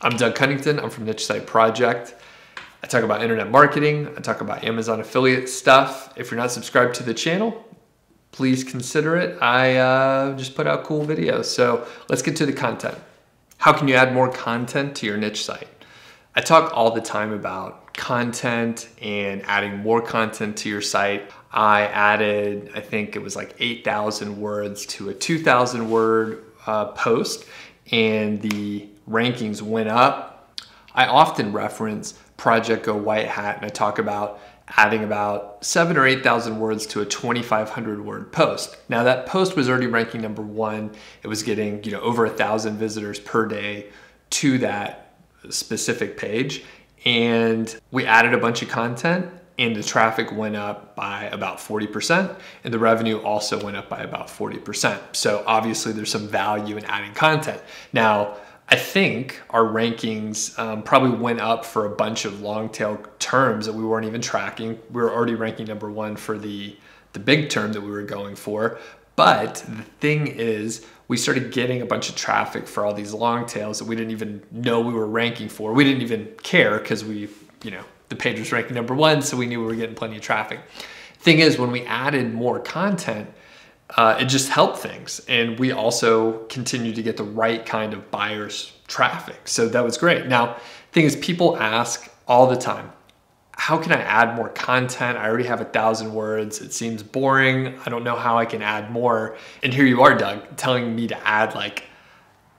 I'm Doug Cunnington. I'm from Niche Site Project. I talk about internet marketing. I talk about Amazon affiliate stuff. If you're not subscribed to the channel, please consider it. I just put out cool videos. So let's get to the content. How can you add more content to your niche site? I talk all the time about content and adding more content to your site. I added, I think it was like 8,000 words to a 2,000 word post, and the rankings went up. I often reference Project Go White Hat, and I talk about adding about 7,000 or 8,000 words to a 2,500 word post. Now that post was already ranking #1. It was getting over 1,000 visitors per day to that specific page, and we added a bunch of content, and the traffic went up by about 40%, and the revenue also went up by about 40%. So obviously there's some value in adding content. Now, I think our rankings probably went up for a bunch of long tail terms that we weren't even tracking. We were already ranking #1 for the big term that we were going for. But the thing is, we started getting a bunch of traffic for all these long tails that we didn't even know we were ranking for. We didn't even care because the page was ranking #1, so we knew we were getting plenty of traffic. Thing is, when we added more content, it just helped things. And we also continued to get the right kind of buyers traffic. So that was great. Now, thing is, people ask all the time, how can I add more content? I already have 1,000 words. It seems boring. I don't know how I can add more. And here you are, Doug, telling me to add like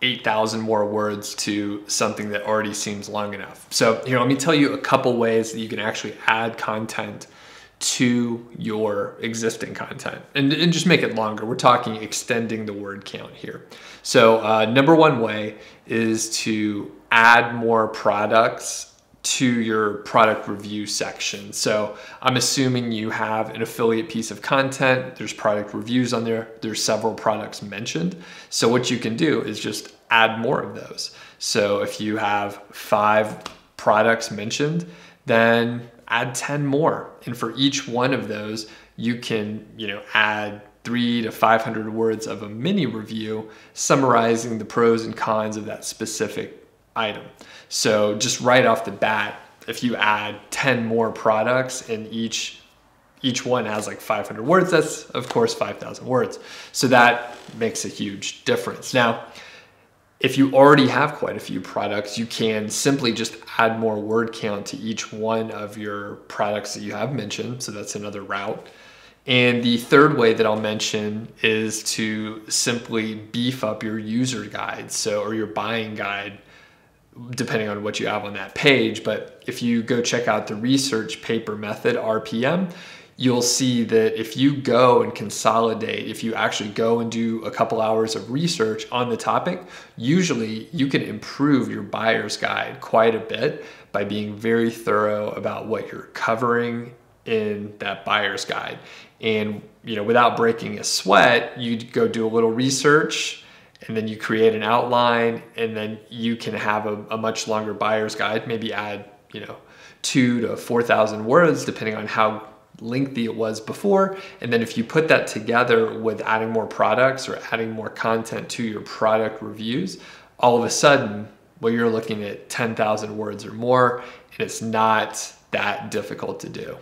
8,000 more words to something that already seems long enough. So let me tell you a couple ways that you can actually add content to your existing content and just make it longer. We're talking extending the word count here. So #1 way is to add more products to your product review section. So I'm assuming you have an affiliate piece of content, there's product reviews on there, there's several products mentioned. So what you can do is just add more of those. So if you have 5 products mentioned, then add 10 more. And for each one of those, you can add 300 to 500 words of a mini review summarizing the pros and cons of that specific item. So just right off the bat, if you add 10 more products and each one has like 500 words, that's of course 5,000 words. So that makes a huge difference. Now, if you already have quite a few products, you can simply just add more word count to each one of your products that you have mentioned. So that's another route. And the third way that I'll mention is to simply beef up your user guide, or your buying guide, depending on what you have on that page. But if you go check out the research paper method, RPM, you'll see that if you go and consolidate, if you actually go and do a couple hours of research on the topic, usually you can improve your buyer's guide quite a bit by being very thorough about what you're covering in that buyer's guide. And without breaking a sweat, you go do a little research, and then you create an outline, and then you can have a much longer buyer's guide, maybe add 2,000 to 4,000 words, depending on how lengthy it was before. And then if you put that together with adding more products or adding more content to your product reviews, all of a sudden, well, you're looking at 10,000 words or more, and it's not that difficult to do.